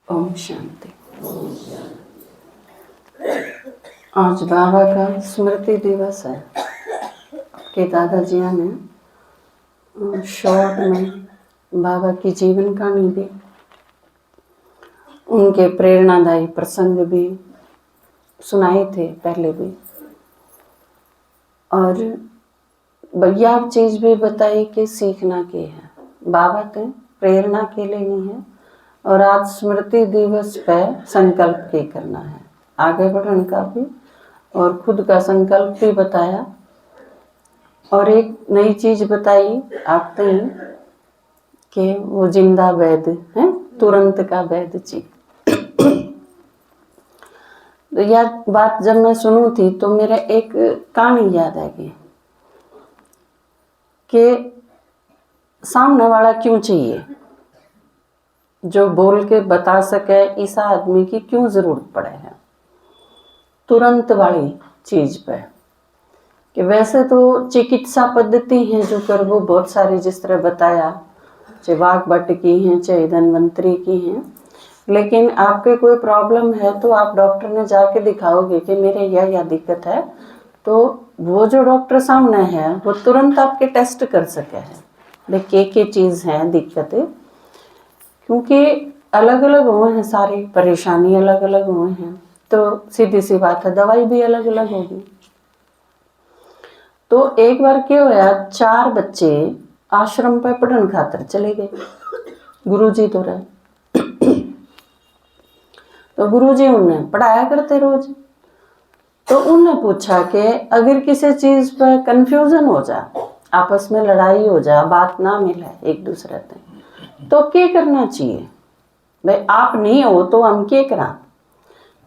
ओम शांति। आज बाबा का स्मृति दिवस है। आपके दादाजी ने शॉर्ट में बाबा की जीवन कहानी भी, उनके प्रेरणादायी प्रसंग भी सुनाए थे पहले भी, और बढ़िया चीज़ भी बताई कि सीखना के है। बाबा तो प्रेरणा के लिए नहीं है, और आज स्मृति दिवस पर संकल्प के करना है, आगे बढ़ने का भी, और खुद का संकल्प भी बताया। और एक नई चीज़ बताई आपने कि वो जिंदा वैद्य है, तुरंत का वैद्य जी। तो यह बात जब मैं सुनू थी तो मेरा एक कहानी याद आ गई कि सामने वाला क्यों चाहिए, जो बोल के बता सके इस आदमी की क्यों जरूरत पड़े है तुरंत वाली चीज पे। कि वैसे तो चिकित्सा पद्धति है जो कर वो बहुत सारी, जिस तरह बताया, चाहे वाघभट्ट की हैं चाहे धन्वंतरी की हैं, लेकिन आपके कोई प्रॉब्लम है तो आप डॉक्टर ने जाके दिखाओगे कि मेरे यह दिक्कत है, तो वो जो डॉक्टर सामने है वो तुरंत आपके टेस्ट कर सके है देखिए क्या चीज़ है दिक्कत, क्योंकि अलग अलग हुए हैं, सारी परेशानी अलग अलग हुए हैं, तो सीधी सी बात है दवाई भी अलग अलग होगी। तो एक बार क्या हुआ, 4 बच्चे आश्रम पर पढ़ने खातर चले गए, गुरुजी तो रहे। तो गुरुजी उन्हें पढ़ाया करते रोज। तो उन्हें पूछा कि अगर किसी चीज पर कंफ्यूजन हो जाए, आपस में लड़ाई हो जाए, बात ना मिले एक दूसरे से, तो क्या करना चाहिए भाई, आप नहीं हो तो हम क्या करा।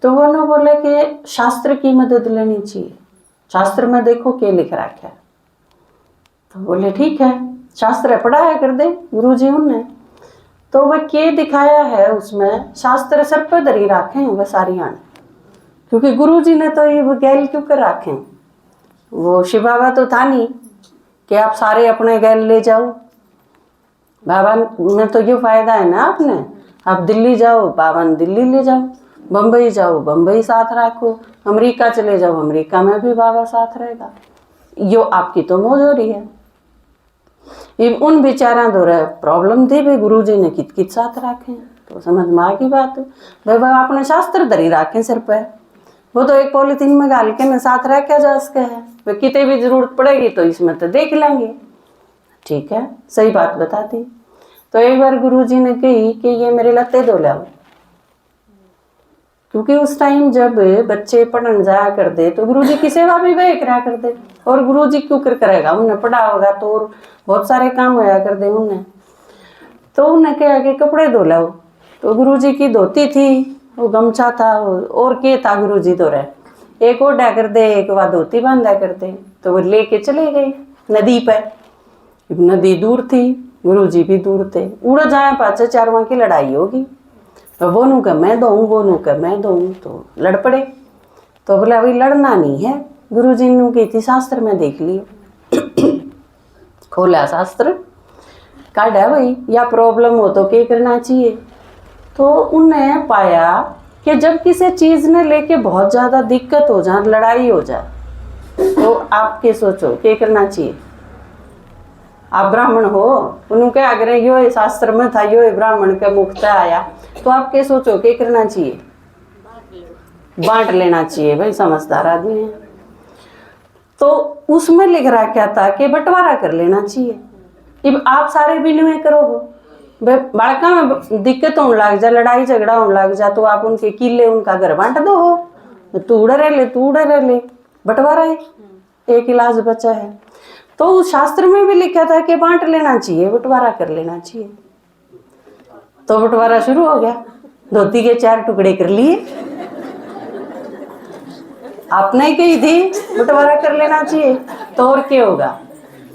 तो वो ना बोले कि शास्त्र की मदद लेनी चाहिए, शास्त्र में देखो क्या लिख रखा है। तो बोले ठीक है, शास्त्र पढ़ाया कर दे गुरुजी उन्हें। तो वह क्या दिखाया है उसमें, शास्त्र सर पर धरी रखे हैं वह सारी आने, क्योंकि गुरुजी ने तो ये वो गैल क्यों कर रखे हैं, वो शिव बाबा तो था नहीं कि आप सारे अपने गैल ले जाओ। बाबा में तो ये फायदा है ना, आपने आप दिल्ली जाओ बाबा ने दिल्ली ले जाओ, बम्बई जाओ बम्बई साथ रखो, अमेरिका चले जाओ अमेरिका में भी बाबा साथ रहेगा। यो आपकी तो मौज हो रही है। ये उन बेचारा दो रहे प्रॉब्लम थी भाई, गुरुजी ने कित कित साथ रखे, तो समझ में आ की बात है भाई, बाबा अपने शास्त्र धरी रखे सिर पे, वो तो एक पॉलिथीन में गाल के में साथ रह क्या जा सके है, वे कितने भी जरूरत पड़ेगी तो इसमें तो देख लेंगे। ठीक है, सही बात बताती। तो एक बार गुरुजी ने कही कि ये मेरे लत्ते धो लाओ, क्योंकि उस टाइम जब बच्चे पढ़ने जाया कर दे तो गुरुजी की सेवा भी वह करा कर दे, और गुरुजी क्यों कर करेगा, उन्हें पढ़ा होगा तो और बहुत सारे काम होया कर दे उन्हें। तो उन्हें कहा कि कपड़े धो लाओ, तो गुरुजी की धोती थी, वो गमछा था, और क्या था गुरुजी तो रहे, एक ओढ़ा कर दे एक वह धोती बांधा कर दे। तो वो लेके चले गए नदी पर, नदी दूर थी, गुरुजी भी दूर थे, उड़ जाए पाचे 4 वहाँ की लड़ाई होगी, तो वो नू का मैं दूँ, वो नू का मैं दूँ, तो लड़ पड़े। तो बोला अभी लड़ना नहीं है, गुरुजी ने की थी शास्त्र में देख लियो। खोला शास्त्र, काढ़ा भाई या प्रॉब्लम हो तो क्या करना चाहिए। तो उन्हें पाया कि जब किसी चीज़ ने लेके बहुत ज़्यादा दिक्कत हो जाए, लड़ाई हो जाए, तो आप क्या सोचो क्या करना चाहिए। आप ब्राह्मण हो, उनके आग्रह यो शास्त्र में था, यो ब्राह्मण के मुख से आया, तो आप क्या सोचो क्या करना चाहिए, बांट लेना चाहिए भाई, समझदार आदमी है। तो उसमें लिख रहा क्या था कि बंटवारा कर लेना चाहिए। अब आप सारे विनिमय करो, बालका में दिक्कत होने लग जा, लड़ाई झगड़ा होने लग जा, तो आप उनके किले उनका घर बांट दो हो, तू उड़ रह ले तू उड़ रह ले, बंटवारा है, एक इलाज बचा है। तो उस शास्त्र में भी लिखा था कि बांट लेना चाहिए, बंटवारा कर लेना चाहिए। तो बंटवारा शुरू हो गया, धोती के 4 टुकड़े कर लिए, आपने कही थी बंटवारा कर लेना चाहिए, तो और क्या होगा,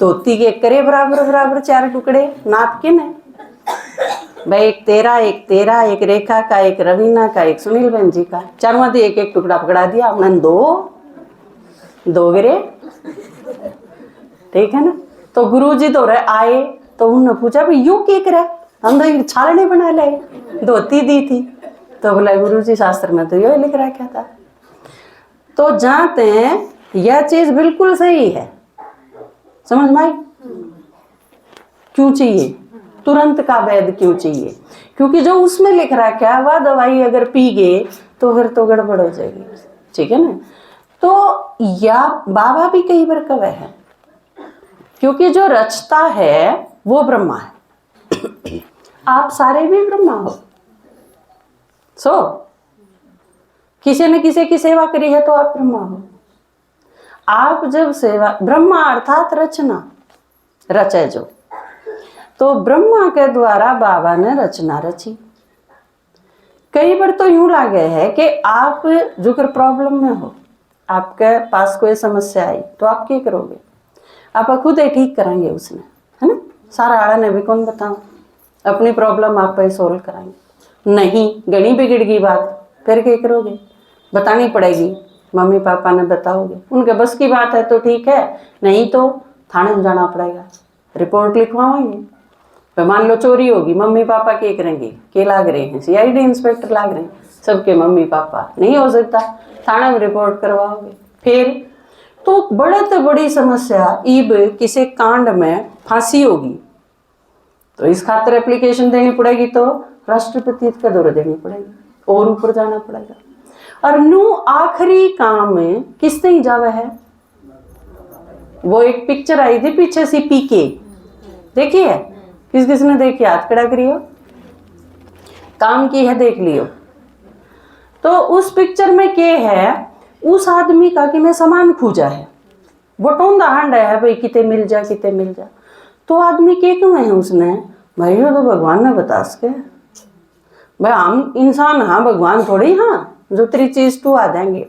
धोती के करे बराबर बराबर 4 टुकड़े नाप के न भाई, एक तेरा एक रेखा का, एक रवीना का, एक सुनील बहन जी का, चारों दी एक एक टुकड़ा पकड़ा दिया आपने, दो गिरे, ठीक है ना। तो गुरुजी तो रहे आए, तो उन्होंने पूछा भाई यूं क्या करे, हम तो छालने बना लाए, धोती दी थी, तो बोला गुरुजी शास्त्र में तो ये लिख रखा था। तो जानते हैं यह चीज बिल्कुल सही है, समझ में आई? क्यों चाहिए तुरंत का वैद, क्यों चाहिए? क्योंकि जो उसमें लिख रखा है वह दवाई अगर पी गए तो फिर तो गड़बड़ हो जाएगी, ठीक है ना? तो या बाबा भी कई बार कवे है, क्योंकि जो रचता है वो ब्रह्मा है। आप सारे भी ब्रह्मा हो। किसी न किसी की सेवा करी है तो आप ब्रह्मा हो। आप जब सेवा, ब्रह्मा अर्थात रचना, रचे जो, तो ब्रह्मा के द्वारा बाबा ने रचना रची। कई बार तो यूं लगे है कि आप जो कर प्रॉब्लम में हो, आपके पास कोई समस्या आई तो आप क्या करोगे? आप खुद ही ठीक कराएंगे उसने, है ना? सारा आड़ा ने भी कौन बताओ, अपनी प्रॉब्लम आप ही सोल्व कराएंगे। नहीं, गणी बिगड़ गई बात, फिर क्या करोगे? बतानी पड़ेगी, मम्मी पापा ने बताओगे, उनके बस की बात है तो ठीक है, नहीं तो थाने में जाना पड़ेगा, रिपोर्ट लिखवाएंगे। तो मान लो चोरी होगी, मम्मी पापा क्या करेंगे? के लाग रहे हैं, CID इंस्पेक्टर लाग रहे हैं, सबके मम्मी पापा, नहीं हो सकता, थाने में रिपोर्ट करवाओगे। फिर तो बड़े बड़ी समस्या, ईब किसी कांड में फांसी होगी तो इस खातर एप्लीकेशन देनी पड़ेगी, तो राष्ट्रपति का दौरा देनी पड़ेगी और ऊपर जाना पड़ेगा। और नू आखिरी काम में किसने ही जावा है? वो एक पिक्चर आई थी पीछे सी, PK देखी है? किस किसने देखी? हाथ खड़ा करियो, काम की है, देख लियो। तो उस पिक्चर में क्या है, उस आदमी का कि मैं सामान खूजा है, वो टोंदा हांडा है भाई, किते मिल जा किते मिल जा। तो आदमी के क्यों है उसने, भाई वो तो भगवान ने बता सके, भाई हम इंसान हाँ, भगवान थोड़ी, हाँ जो तेरी चीज तू आ देंगे।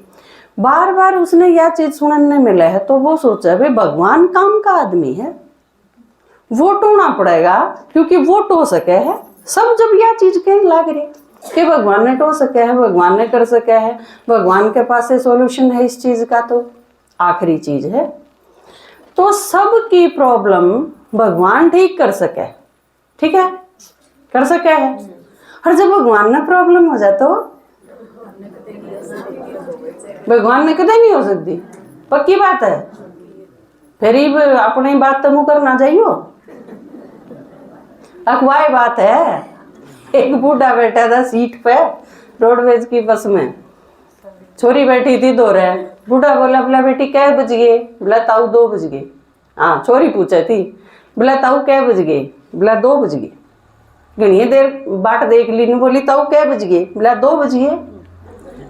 बार बार उसने यह चीज सुनने मिला है तो वो सोचा भाई भगवान काम का आदमी है, वो टोना पड़ेगा, क्योंकि वो टो सके है सब। जब यह चीज कहीं लाग रही कि भगवान ने टो सके है, भगवान ने कर सके है, भगवान के पास सोल्यूशन है इस चीज का, तो आखिरी चीज है, तो सबकी प्रॉब्लम भगवान ठीक कर सके, ठीक है, कर सके है। और जब भगवान ने प्रॉब्लम हो जाए तो भगवान ने कदे नहीं हो सकती, पक्की बात है। फिर अपनी बात तो मुँह करना चाहिए, अखवाए बात है। एक बूढ़ा बैठा था सीट पे रोडवेज की बस में, छोरी बैठी थी दो रहे, बूढ़ा बोला बोला बेटी कै बज गए? बोला ताऊ 2 बज गए। हाँ, छोरी पूछे थी, बोला ताऊ कै बज गए? बोला 2 बज गए। घनी देर बाट देख ली, नु बोली ताऊ कै बज गए? बोला 2 बज गए।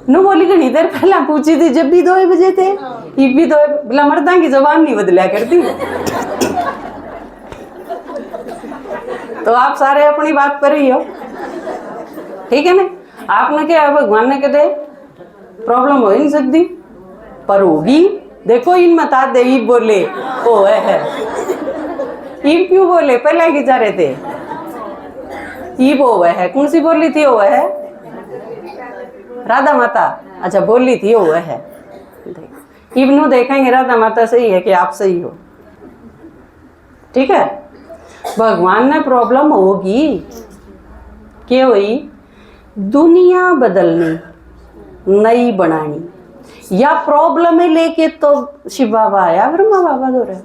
नु बोली घनी देर पहला पूछी थी, जब भी 2 बजे थे, ये भी 2। बोला मर्दा की जबान नहीं बदलिया करती। तो आप सारे अपनी बात पर ही हो, ठीक है ना? आपने क्या, भगवान ने कहते प्रॉब्लम हो ही नहीं सकती, पर होगी। देखो इन मता दे बोले ओ है, ईब क्यों बोले? पहले की जा रहे थे, ईब वो है, कौन सी बोली थी? वो है राधा माता, अच्छा बोली थी वो है। ईब नु देखेंगे राधा माता सही है कि आप सही हो, ठीक है? भगवान ने प्रॉब्लम होगी, क्या हुई? दुनिया बदलनी, नई बनानी, या प्रॉब्लम है लेके तो शिव बाबा आया, ब्रह्मा बाबा दो रहे।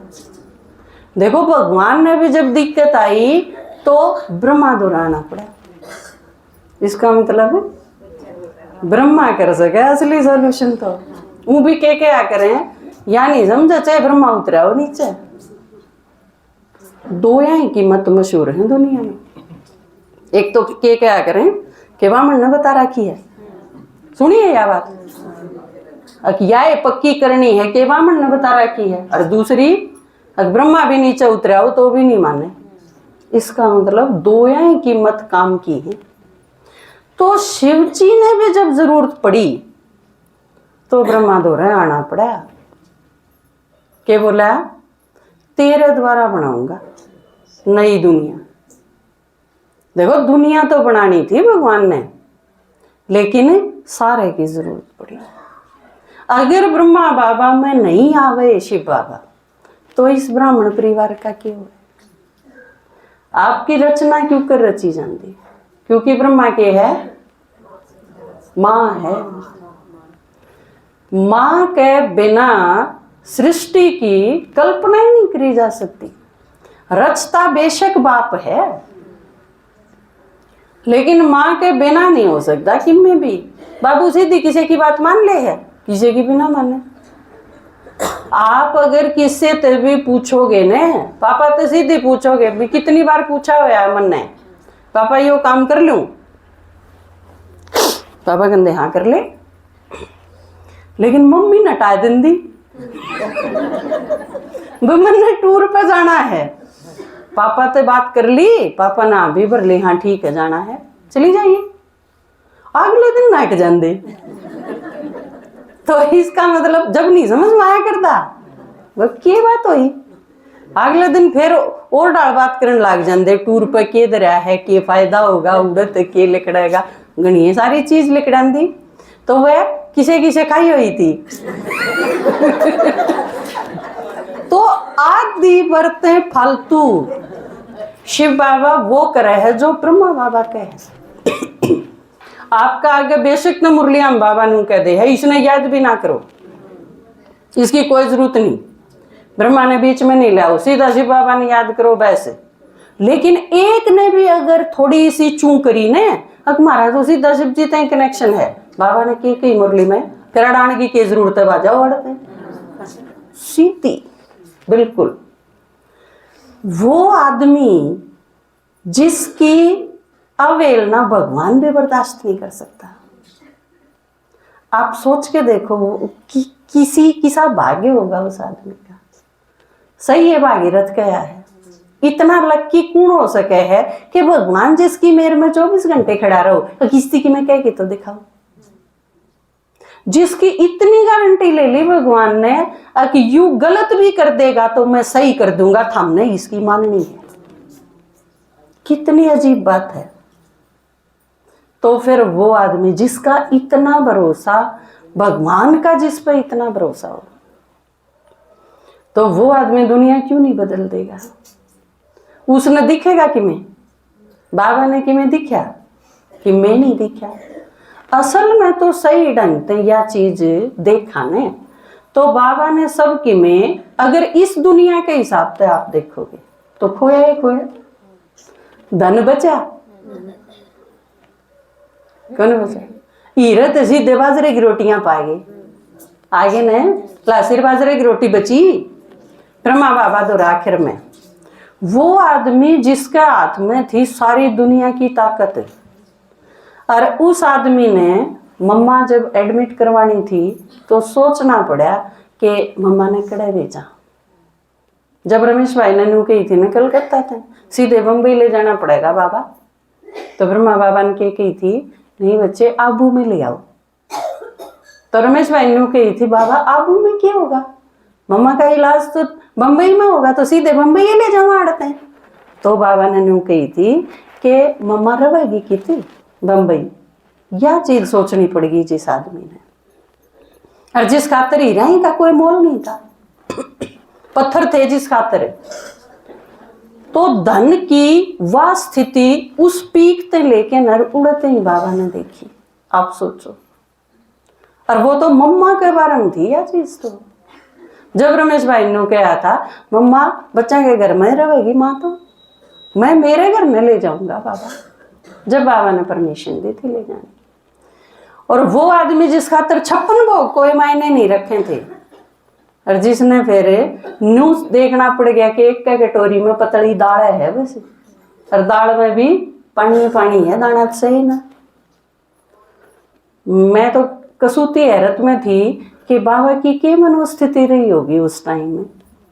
देखो भगवान ने भी जब दिक्कत आई तो ब्रह्मा दोहराना पड़ा, इसका मतलब है ब्रह्मा कर सके असली सोल्यूशन। तो वो भी क्या करें, यानी समझो चाहे ब्रह्मा उतरा हो नीचे। दो यहाँ की मत मशहूर है दुनिया में, एक तो क्या करें कि वामन ने बता रखी है, सुनिए यह बात, या पक्की करनी है कि वामन ने बता रखी है, और दूसरी अगर ब्रह्मा भी नीचे उतरा हो तो भी नहीं माने। इसका मतलब दो यहाँ की मत काम की है। तो शिव जी ने भी जब जरूरत पड़ी तो ब्रह्मा दोहरा आना पड़ा, क्या बोला? तेरे द्वारा बनाऊंगा नई दुनिया। देखो दुनिया तो बनानी थी भगवान ने, लेकिन सारे की जरूरत पड़ी। अगर ब्रह्मा बाबा में नहीं आवे शिव बाबा तो इस ब्राह्मण परिवार का क्या हो? आपकी रचना क्यों कर रची जाती? क्योंकि ब्रह्मा के है माँ है। माँ के बिना सृष्टि की कल्पना ही नहीं करी जा सकती। रचता बेशक बाप है, लेकिन माँ के बिना नहीं हो सकता। कि मैं भी बाबू सीधी किसी की बात मान ले है, किसी की भी ना माने। आप अगर किससे भी पूछोगे ने, पापा तो सीधे पूछोगे, भी कितनी बार पूछा हुआ है मन ने, पापा यो काम कर लूं, पापा कहते हाँ कर ले। लेकिन मम्मी नटा देंदी, मन ने टूर पे जाना है, पापा से बात कर ली, पापा ना भी भर ली, हाँ ठीक है जाना है, चली जाइए। अगले दिन नाट जाते। तो इसका मतलब जब नहीं समझ में आया करता वो क्या बात हुई, अगले दिन फिर और डाल बात करने लग जाते। टूर पे के दरिया है, के फायदा होगा, उड़त के लिकड़ेगा, घनी सारी चीज लिकड़ा दी। तो वह किसे किसे खाई हुई थी। तो आदि बरते फालतू शिव बाबा वो करे है जो ब्रह्मा बाबा कहे। आपका आगे बेशक न मुरलियाम बाबा ने कह दे है, इसने याद भी ना करो, इसकी कोई जरूरत नहीं, ब्रह्मा ने बीच में नहीं लाओ, सीधा शिव बाबा ने याद करो वैसे। लेकिन एक ने भी अगर थोड़ी सी चूं करी ने, हमारा तो सीधा शिव जी तक कनेक्शन है, बाबा ने की कई मुरली में, फिर अड़ान की जरूरत है, बाजा उड़ते सीधी बिल्कुल। वो आदमी जिसकी अवहेलना भगवान भी बर्दाश्त नहीं कर सकता। आप सोच के देखो कि किसा भाग्य होगा उस आदमी का। सही है, भागीरथ गया है, इतना लक्की कौन हो सके है कि भगवान जिसकी मेर में 24 घंटे खड़ा रहो, तो किसी की मैं कह के तो दिखाओ। जिसकी इतनी गारंटी ले ली भगवान ने कि यू गलत भी कर देगा तो मैं सही कर दूंगा, हमने इसकी माननी है। कितनी अजीब बात है। तो फिर वो आदमी जिसका इतना भरोसा, भगवान का जिस पर इतना भरोसा हो, तो वो आदमी दुनिया क्यों नहीं बदल देगा। उसने दिखेगा कि मैं, बाबा ने कि मैं दिखा कि मैं नहीं दिखा। असल में तो सही ढंग से यह चीज देखा ने, तो बाबा ने सब कि में, अगर इस दुनिया के हिसाब से आप देखोगे तो खोया ही खोया, धन बचा कौन बचा, हीरत सीधे बाजरे की रोटियां पाएगी, आगे ने लासिर बाजरे की रोटी बची, ब्रह्मा बाबा तो आखिर में। वो आदमी जिसके हाथ में थी सारी दुनिया की ताकत, और उस आदमी ने मम्मा जब एडमिट करवानी थी तो सोचना पड़ा कि मम्मा ने कड़े भेजा। जब रमेश भाई ने नू कही थी ना कलकत्ता थे, सीधे बम्बई ले जाना पड़ेगा बाबा, तो ब्रह्मा बाबा ने कही थी नहीं बच्चे आबू में ले आओ। तो रमेश भाई ने कही थी बाबा आबू में क्या होगा, मम्मा का इलाज तो बम्बई में होगा, तो सीधे बम्बई ले जाओ आड़ते हैं। तो बाबा ने नू कही थी कि मम्मा रहेगी कितनी बम्बई, यह चीज सोचनी पड़ेगी जिस आदमी ने, और जिस खातर हीरा का कोई मोल नहीं था, पत्थर थे जिस खातर। तो धन की वह स्थिति उस पीक ते लेके नर उड़ते ही बाबा ने देखी, आप सोचो। और वो तो मम्मा के बारे में थी यह चीज। तो जब रमेश भाई ने कहा था मम्मा बच्चा के घर में रहेगी माँ, तो मैं मेरे घर में ले जाऊंगा बाबा, जब बाबा ने परमिशन दी थी ले जाने। और वो आदमी जिस खातर 56 भोग कोई मायने नहीं रखे थे, और जिसने फिर न्यूज देखना पड़ गया कि एक कटोरी में पतली दाल है बस, और दाल में भी पानी पानी है, दाना तो सही ना। मैं तो कसूती हैरत में थी कि बाबा की क्या मनोस्थिति रही होगी उस टाइम में,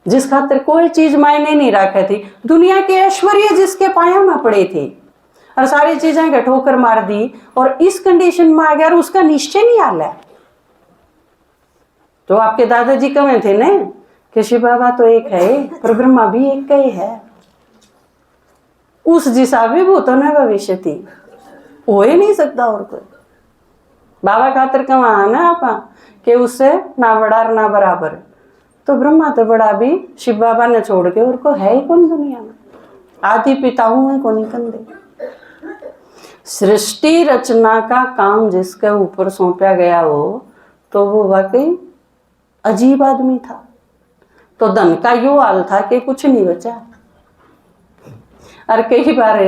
जिस खातर कोई चीज मायने नहीं रखी थी, दुनिया के ऐश्वर्य जिसके पाया में पड़े थे, और सारी चीजें के ठोकर मार दी, और इस कंडीशन में आ गया, और उसका निश्चय नहीं आ रहा। तो आपके दादाजी कहे थे ना कि शिव बाबा तो एक है, पर ब्रह्मा भी एक का ही है। उस जिसा विभूतों ने भविष्य थी, हो ही नहीं सकता और कोई। बाबा खातर कहा ना आप कि उससे ना बड़ा ना बराबर, तो ब्रह्मा तो बड़ा भी शिव बाबा ने छोड़ के और को है ही कौन दुनिया में, आदि पिता हूं मैं कौन कंधे। सृष्टि रचना का काम जिसके ऊपर सौंपा गया हो तो वो वाकई अजीब आदमी था। तो धन का यो हाल था कि कुछ नहीं बचा। और कई बार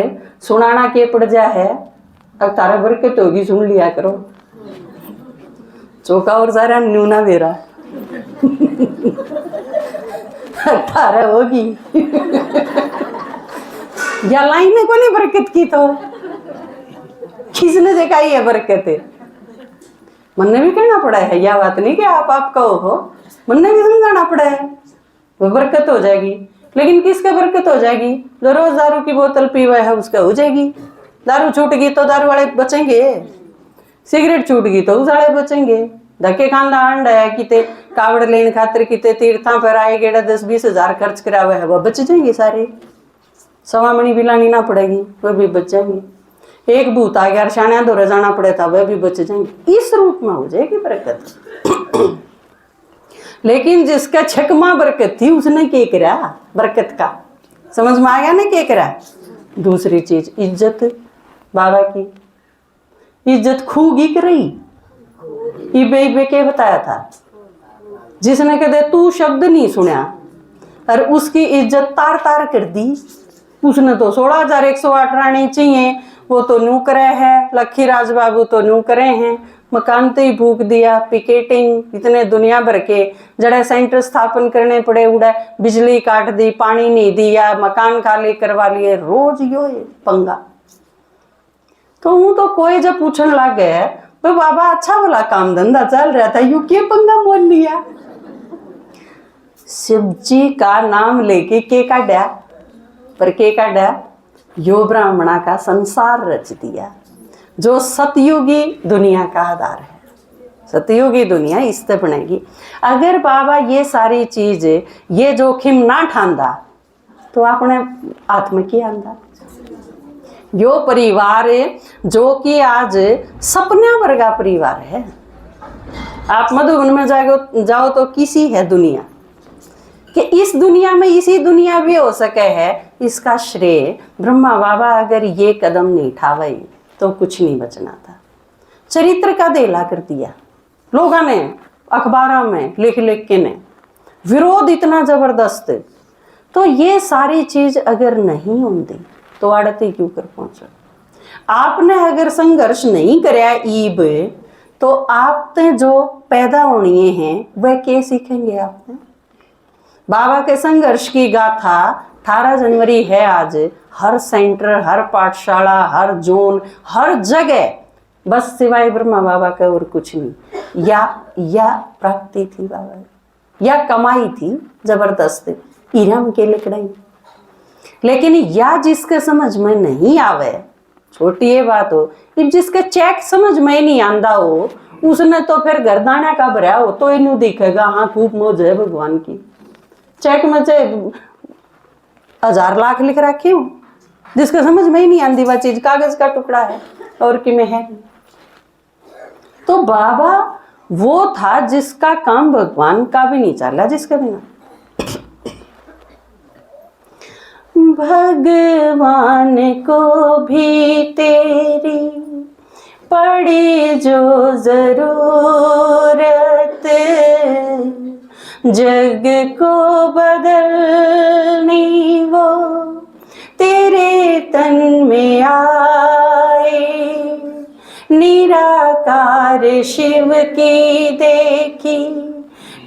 सुनाना के पड़ जा है, अब तारा बरकत होगी सुन लिया करो, चौका और सारा न्यूना मेरा तारा होगी या लाइन को नहीं बरकत की तो किसने देखा ये बरकत है। मन ने भी कहना पड़ा है, यह बात नहीं कि आप कहो हो, मन ने भी समझाना पड़ा है, वो बरकत हो जाएगी। लेकिन किसका बरकत हो जाएगी? जो रोज दारू की बोतल पीवा है उसका हो जाएगी। दारू छूट गई तो दारू वाले बचेंगे, सिगरेट छूट गई तो उस वाले बचेंगे। धक्के खाना अंड है किते कावड़ लेने खातिर किते तीर्थां पर आए गेड़ा 10-20 हजार खर्च करा हुआ है, वो बच जाएंगे सारे। सवामणी भी लानी ना पड़ेगी, वह भी बच जाएंगे। एक भूत आ गया शाणिया दौरे जाना पड़े था, वह भी बच जाएंगे। इस रूप में हो जाएगी बरकत। लेकिन जिसका छकमा बरकत थी उसने क्या करा बरकत का? समझ में आ गया ना क्या करा? दूसरी चीज इज्जत, बाबा की इज्जत खूगी करई। इबे के बताया था, जिसने कदे तू शब्द नहीं सुना और उसकी इज्जत तार तार कर दी। उसने तो 16,108 रानी चाहिए, वो तो न्यू करे है। लक्खी राज बाबू तो न्यू करे हैं, मकान तो ही फूक दिया, पिकेटिंग इतने दुनिया भर के जड़े सेंटर स्थापन करने पड़े, उड़े बिजली काट दी, पानी नहीं दिया, मकान खाली करवा लिए, रोज यो पंगा। तो हूँ तो कोई जब पूछने लग गया तो बाबा अच्छा भला काम धंधा चल रहा था, यू के पंगा मोल लिया? शिव जी का नाम लेके के काटा, पर के काटा? यो ब्राह्मणा का संसार रच दिया, जो सतयुगी दुनिया का आधार है। सतयुगी दुनिया इससे बनेगी। अगर बाबा ये सारी चीज ये जोखिम ना ठांदा तो आपने हाथ में क्या आंदा? यो परिवार जो कि आज सपना वर्गा परिवार है। आप मधुबन में जाओ तो किसी है दुनिया कि इस दुनिया में इसी दुनिया भी हो सके है, इसका श्रेय ब्रह्मा बाबा अगर ये कदम नहीं उठावे तो कुछ नहीं बचना था। चरित्र का देला कर दिया लोगों ने, अखबारों में लिख लिख के ने, विरोध इतना जबरदस्त। तो ये सारी चीज अगर नहीं होती तो आड़ती क्यों कर पहुंचा? आपने अगर संघर्ष नहीं कराया ईब तो आपने जो पैदा होनी है वह क्या सीखेंगे आपने? बाबा के संघर्ष की गाथा 18 जनवरी है आज। हर सेंटर, हर पाठशाला, हर जोन, हर जगह बस सिवाय ब्रह्मा बाबा का और कुछ नहीं। या प्राप्ति थी बाबा, या कमाई थी जबरदस्त इरम के लिकड़ाई। लेकिन या जिसके समझ में नहीं आवे, छोटी ये बात हो, जिसके चेक समझ में नहीं आंदा हो, उसने तो फिर गर्दाना का भरा हो तो इन्हें दिखेगा हाँ खूब मौज है भगवान की। चेक में चाहे 1000 लाख लिख रखे हो, जिसके समझ में ही नहीं आंदी वह चीज कागज का टुकड़ा है और कि में है। तो बाबा वो था जिसका काम भगवान का भी नहीं चला, जिसका बिना भगवान को भी तेरी पड़ी जो जरूरत, जग को बदलनी वो तेरे तन में आए। निराकार शिव की देखी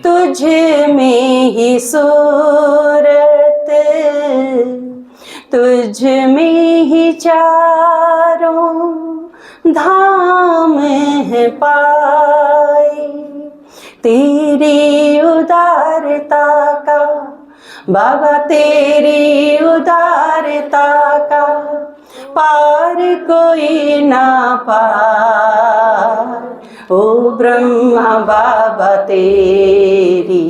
तुझ में ही सूरत, तुझ में ही चारों धाम है पाए। तेरी उदारता का बाबा, तेरी उदारता का पार कोई ना पार। ओ ब्रह्मा बाबा तेरी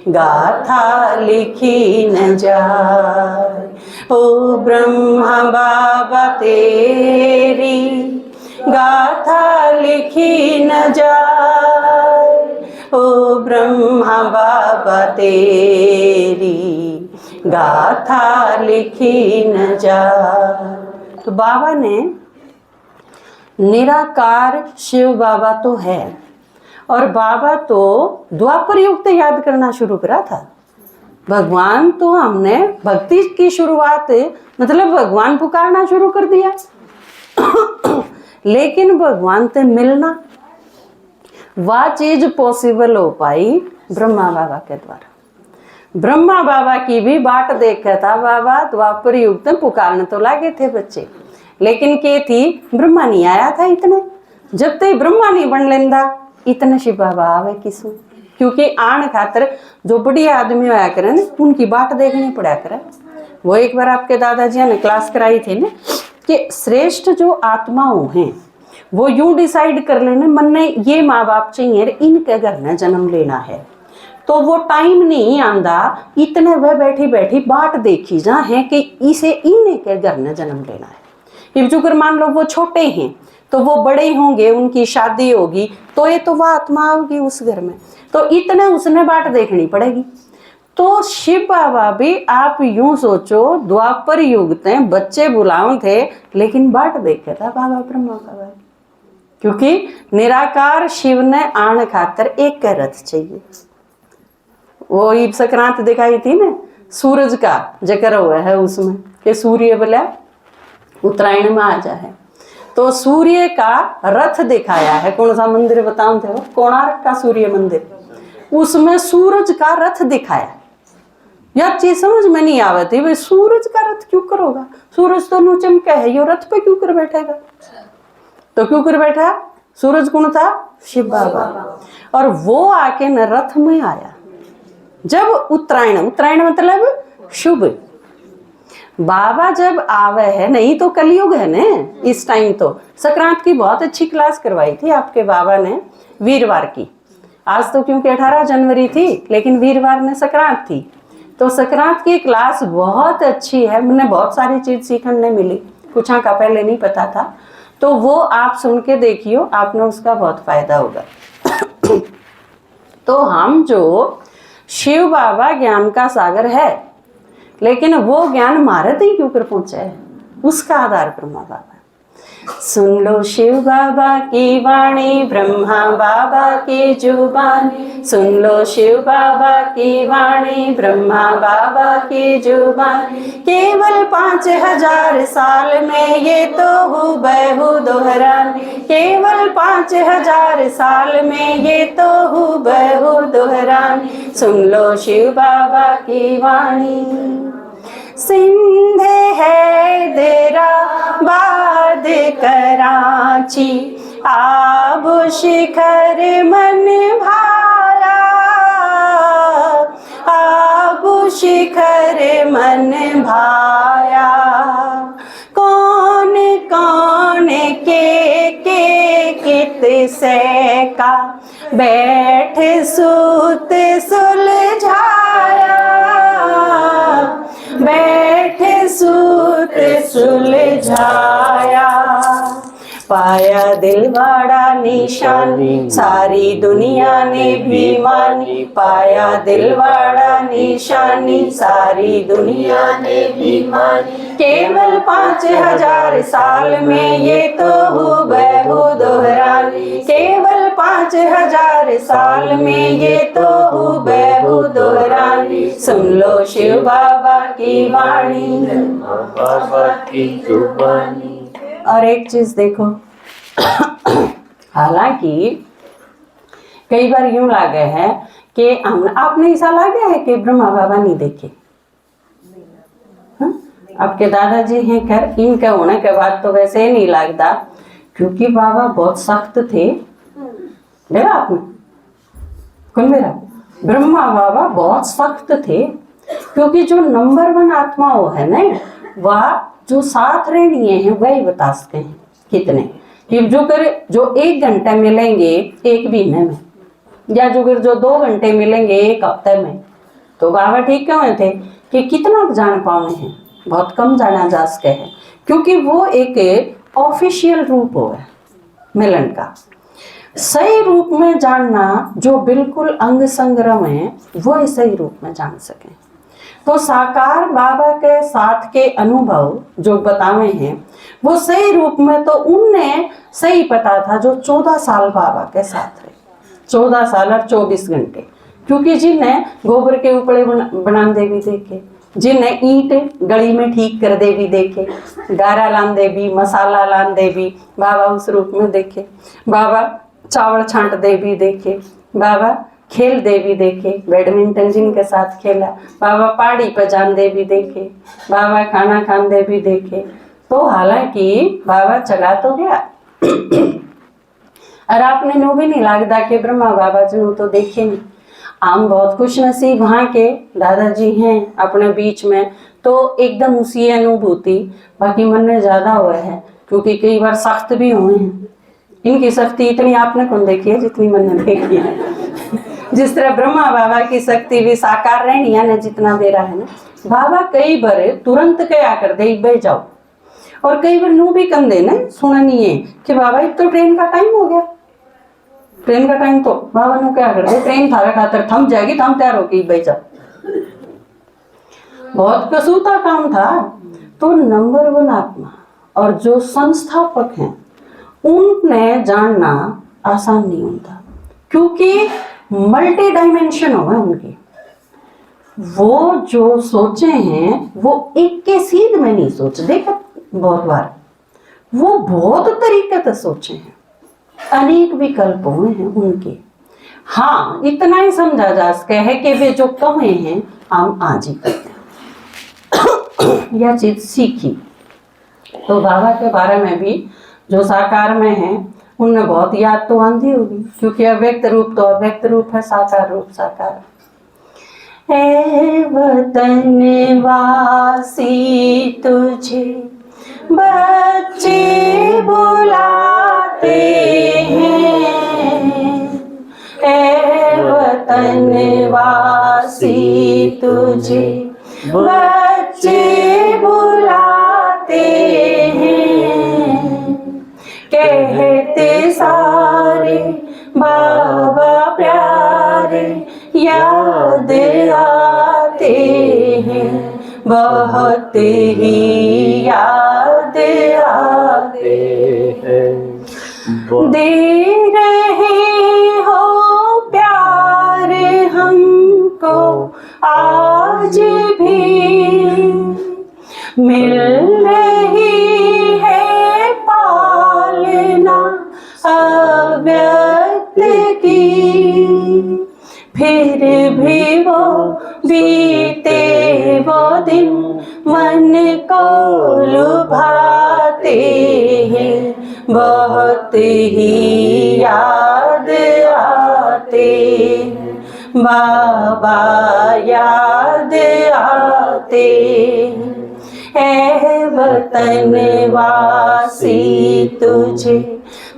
गाथा लिखी न जाए। ओ ब्रह्मा बाबा तेरी गाथा लिखी न जाए। ओ ब्रह्मा बाबा तेरी गाथा लिखी न जाए। तो बाबा ने निराकार शिव बाबा तो है, और बाबा तो द्वापर युग से याद करना शुरू करा था। भगवान तो हमने भक्ति की शुरुआत मतलब भगवान पुकारना शुरू कर दिया लेकिन भगवान से मिलना वह चीज पॉसिबल हो पाई ब्रह्मा बाबा के द्वारा। ब्रह्मा बाबा की भी बाट देखा था बाबा, द्वापर युग में पुकारने तो लागे थे बच्चे, लेकिन के थी ब्रह्मा नहीं आया था इतने। जब तक ब्रह्मा नहीं बन लेंदा इतने शिव बाबा आवे किसू, क्योंकि आन खातर जो बढ़िया आदमी होया करे न उनकी बाट देखनी पड़ा करे। वो एक बार आपके दादाजी ने क्लास कराई थी ना कि श्रेष्ठ जो आत्माओं हैं वो यूं डिसाइड कर लेने मन ने ये माँ बाप चाहिए इनके घर में जन्म लेना है, तो वो टाइम नहीं आंदा इतने वह बैठी बैठी बाट देखी जा है कि इसे इन्हें के घर में जन्म लेना है। इबजुकर मान लो वो छोटे हैं तो वो बड़े होंगे, उनकी शादी होगी तो ये तो वह आत्मा होगी उस घर में, तो इतने उसने बाट देखनी पड़ेगी। तो शिव बाबा भी आप यूं सोचो द्वापर युग ते बच्चे बुलाओ थे लेकिन बाट देखे था बाबा ब्रह्मा बाबा, क्योंकि निराकार शिव ने आन खातर एक का रथ चाहिए। वो ईब संक्रांत दिखाई थी ना सूरज का जिक्र हुआ है उसमें कि सूर्य बोला उत्तरायण में आ जाए, तो सूर्य का रथ दिखाया है। कौन सा मंदिर बताओ थे? कोणार्क का सूर्य मंदिर, उसमें सूरज का रथ दिखाया। यह चीज समझ में नहीं आवती भाई सूरज का रथ क्यों करोगा, सूरज तो नु चमका है, यो रथ पे क्यों कर बैठेगा? तो क्यों कर बैठा? सूरज कौन था? शिव बाबा। और वो आके न रथ में आया जब उत्तरायण, उत्तरायण मतलब शुभ, बाबा जब आवे है, नहीं तो कलयुग है ने इस टाइम। तो संक्रांत की बहुत अच्छी क्लास करवाई थी आपके बाबा ने वीरवार की। आज तो क्योंकि 18 जनवरी थी लेकिन वीरवार में संक्रांत थी, तो संक्रांत की क्लास बहुत अच्छी है। मुझे बहुत सारी चीज सीखने मिली, कुछ का पहले नहीं पता था, तो वो आप सुन के देखियो, आपने उसका बहुत फायदा होगा। तो हम जो शिव बाबा ज्ञान का सागर है, लेकिन वो ज्ञान मारत ही क्यों कर पहुंचा है, उसका आधार ब्रह्मा बाबा। सुन लो शिव बाबा की वाणी, ब्रह्मा बाबा की जुबानी। सुन लो शिव बाबा की वाणी, ब्रह्मा बाबा की जुबानी। केवल 5000 साल में ये तो हुबहू दोहरानी, केवल 5000 साल में ये तो हुबहू दोहरानी। सुन लो शिव बाबा की वाणी। सिंधे हैदराबाद कराची, आबू शिखर मन भाया, आबू शिखर मन भाया। कौन कौन के कित से का बैठ सूत सुलझाया, बैठ सूत सुलझाया। पाया दिलवाड़ा निशानी, सारी दुनिया ने भी मानी। पाया दिलवाड़ा निशानी, सारी दुनिया ने भी मानी। केवल 5000 साल में ये तो हुबहू दोहरानी, केवल 5000 साल में ये तो हुबहू दोहरानी। सुन लो शिव बाबा की वाणी, बाबा की जुबानी। और एक चीज देखो, हालांकि कई बार यूं लागे है कि हम आपने ऐसा लागे है कि ब्रह्मा बाबा नहीं देखे। आपके दादाजी हैं खैर, इनके होने के बाद तो वैसे ही नहीं लगता, क्योंकि बाबा बहुत सख्त थे। मेरा आपने कौन मेरा ब्रह्मा बाबा बहुत सख्त थे, क्योंकि जो नंबर 1 आत्मा वो है ना, वह जो 7 रेणिये हैं वही बता सकते हैं कितने कि जो 1 घंटे मिलेंगे 1 महीने में, या जो 2 घंटे मिलेंगे 1 हफ्ते में। तो बाबा ठीक क्यों थे कि कितना जान पाने हैं, बहुत कम जाना जा सके है, क्योंकि वो एक ऑफिशियल रूप हो है मिलन का। सही रूप में जानना जो बिल्कुल अंग संग्रह है वो सही रूप में जान सके। तो साकार बाबा के साथ के अनुभव जो बतावे हैं वो सही रूप में तो उनने सही पता था जो 14 साल बाबा के साथ रहे, 14 साल और 24 घंटे। क्योंकि जिन्हें गोबर के ऊपर बनांदे भी देखे, जिन्हें ईंट गली में ठीक कर दे भी देखे, गारा लांदे भी, मसाला लांदे भी बाबा उस रूप में देखे, बाबा चावल छांट दे भी देखे, बाबा खेल दे भी देखे, बैडमिंटन जिनके साथ खेला, बाबा पहाड़ी पर जान दे भी देखे, बाबा खाना खान दे भी देखे। तो हालांकि बाबा चला तो गया और आपने नो भी नहीं लगता कि ब्रह्मा बाबा जी तो देखे नहीं। हम बहुत खुश नसीब वहाँ के दादाजी हैं अपने बीच में, तो एकदम उसी अनुभूति। बाकी मन में ज्यादा हुआ है क्योंकि कई बार सख्त भी हुए हैं। इनकी शक्ति इतनी आपने कौन देखी है जितनी मन ने देखी है। जिस तरह ब्रह्मा बाबा की शक्ति भी साकार रहनी है ना, जितना दे रहा है ना बाबा, कई बार तुरंत क्या कर दे बह जाओ, और कई बार नू भी कम देना सुना नहीं है कि बाबा एक तो ट्रेन का टाइम हो गया, ट्रेन का टाइम तो बाबा ने क्या कर दे, ट्रेन थारा खातर थम जाएगी, थम तैयार होगी बह जाओ। बहुत कसूता काम था। तो नंबर 1 आत्मा और जो संस्थापक हैं उनने जानना आसान नहीं होता, क्योंकि मल्टी डायमेंशन हो है उनकी। वो जो सोचे हैं वो एक के सीध में नहीं सोच, देखा बहुत बार वो बहुत तरीके से सोचे हैं, अनेक विकल्प हुए हैं उनके। हाँ, इतना ही समझा जा सके है कि वे जो कमे हैं हम आज ही करते हैं। यह चीज सीखी। तो बाबा के बारे में भी जो साकार में है उनने बहुत याद तो आंधी होगी, क्योंकि अव्यक्त रूप तो अव्यक्त रूप है, साकार रूप साकार। हे वतन वासी तुझे बच्चे बुलाते हैं, हे वतन वासी तुझे बच्चे बुलाते हैं, कहते सारे बाबा प्यारे याद आते हैं, बहुत ही याद आते हैं। दे रहे हो प्यार हमको आज भी, मिल रही है पालना अव्यक्त की, फिर भी वो बीते वो दिन मन को लुभाते हैं, बहुत ही याद आते हैं, बाबा याद आते हैं। है वतन वासी तुझे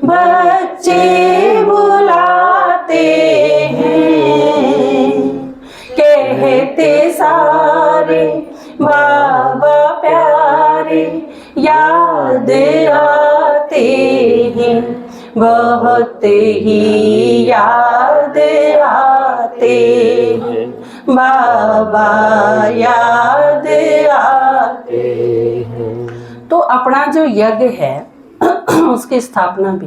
बच्चे बुलाते हैं, कहते सारे बाबा प्यारे याद आते हैं, बहुत ही याद आते हैं, बाबा याद आते हैं। तो अपना जो यज्ञ है उसकी स्थापना भी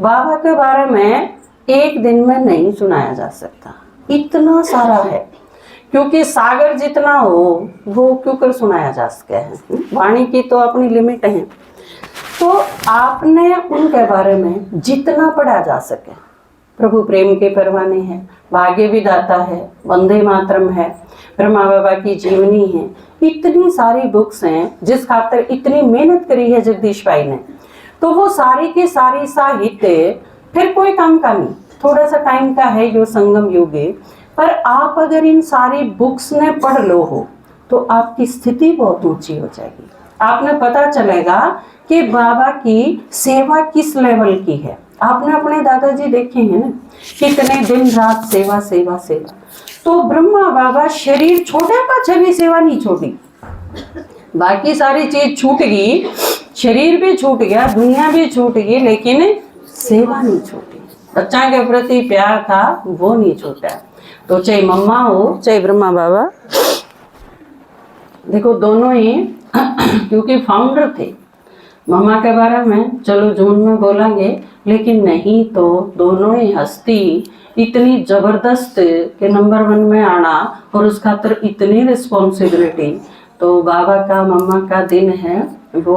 बाबा के बारे में एक दिन में नहीं सुनाया जा सकता, इतना सारा है। क्योंकि सागर जितना हो वो क्यों कर सुनाया जा सके है, वाणी की तो अपनी लिमिट है। तो आपने उनके बारे में जितना पढ़ा जा सके, प्रभु प्रेम के परवाने हैं, भाग्य विधाता है, वंदे मातरम है, ब्रह्मा बाबा की जीवनी है, इतनी सारी बुक्स हैं जिस खातर इतनी मेहनत करी है जगदीश भाई ने। तो वो सारी की सारी साहित्य फिर कोई काम का नहीं, थोड़ा सा टाइम का है यो संगम युगे, पर आप अगर इन सारी बुक्स ने पढ़ लो हो तो आपकी स्थिति बहुत ऊंची हो जाएगी। आपने पता चलेगा कि बाबा की सेवा किस लेवल की है। आपने अपने दादाजी देखे हैं ना, कितने दिन रात सेवा सेवा सेवा। तो ब्रह्मा बाबा शरीर छोटे पाछे भी सेवा नहीं छोड़ी, बाकी सारी चीज छूट गई, शरीर भी छूट गया, दुनिया भी छूट गई, लेकिन सेवा नहीं छूटी। बच्चा के प्रति प्यार था वो नहीं छूटा। तो चाहे मम्मा हो चाहे ब्रह्मा बाबा, देखो दोनों ही क्योंकि फाउंडर थे। मम्मा के बारे में चलो जून में बोलेंगे, लेकिन नहीं तो दोनों ही हस्ती इतनी जबरदस्त के नंबर 1 में आना और उस खातर इतनी रिस्पॉन्सिबिलिटी। तो बाबा का मम्मा का दिन है वो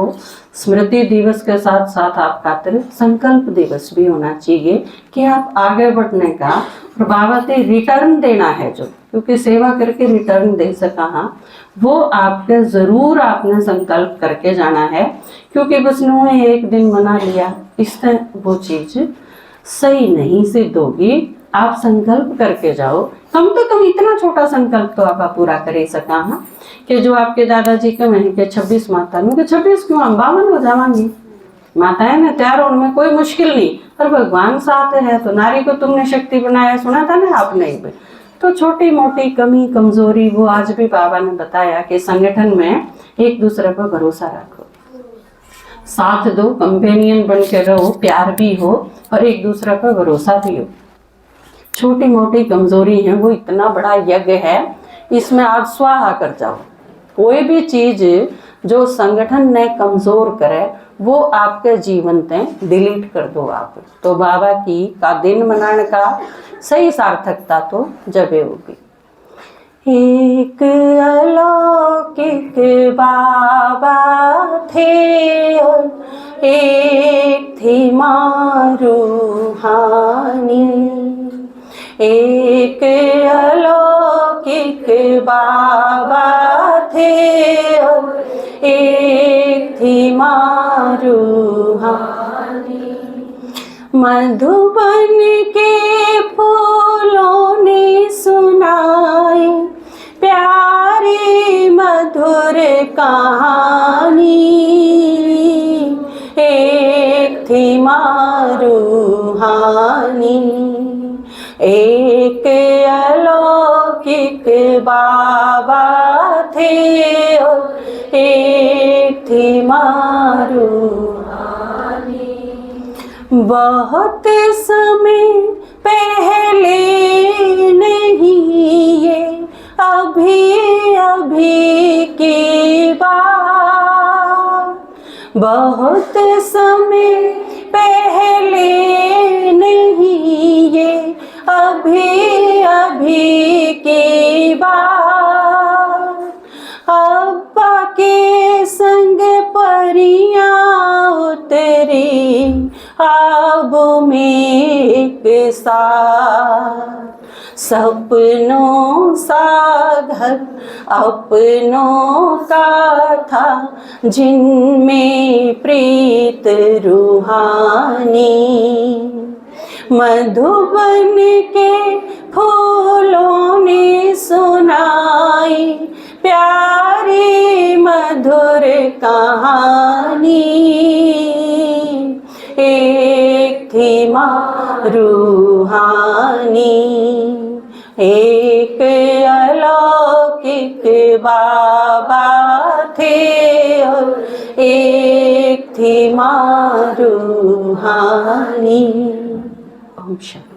स्मृति दिवस के साथ साथ आप खातिर संकल्प दिवस भी होना चाहिए कि आप आगे बढ़ने का और बाबा से रिटर्न देना है जो, क्योंकि सेवा करके रिटर्न दे सका। हाँ वो आपके ज़रूर आपने संकल्प करके जाना है, क्योंकि बस उन्होंने एक दिन मना लिया इससे वो चीज़ सही नहीं सिद्ध होगी। आप संकल्प करके जाओ, कम तो कम इतना छोटा संकल्प तो आप पूरा कर ही सका। हाँ कि जो आपके दादाजी के महीने के 26 माता के 26 क्यों हम 52 हो जावांगी माताएं ने तैयार, उनमें कोई मुश्किल नहीं। पर भगवान साथ है तो नारी को तुमने शक्ति बनाया, सुना था ना आपने भी। तो छोटी मोटी कमी कमजोरी वो आज भी बाबा ने बताया कि संगठन में एक दूसरे पर भरोसा रखो, साथ दो, कंपेनियन बन के रहो, प्यार भी हो और एक दूसरे पर भरोसा भी हो। छोटी मोटी कमजोरी है वो इतना बड़ा यज्ञ है, इसमें आप स्वाहा कर जाओ। कोई भी चीज जो संगठन ने कमजोर करे वो आपके जीवन से डिलीट कर दो आप। तो बाबा की का दिन मनाने का सही सार्थकता तो जब होगी। एक अलौकिक बाबा थे और एक थी माँ रूहानी। एक अलौकिक बाबा थे और एक थी माँ रूहानी। मधुबन के फूलों ने सुनाई प्यारी मधुर कहानी। एक थी माँ रूहानी, एक अलौकिक बाबा थे और एक थी माँ रूहानी। बहुत समय पहले नहीं ये अभी अभी की बात, बहुत समय पहले नहीं ये अभी अभी की बात। अब्बा के संग परियां उतरी आब में एक साथ, सपनों सा घर अपनों का था जिनमें प्रीत रूहानी। मधुबन के फूलों ने सुनाई प्यारी मधुर कहानी। एक थी माँ रूहानी, एक अलौकिक बाबा थे और एक थी माँ रूहानी। ओम शांति।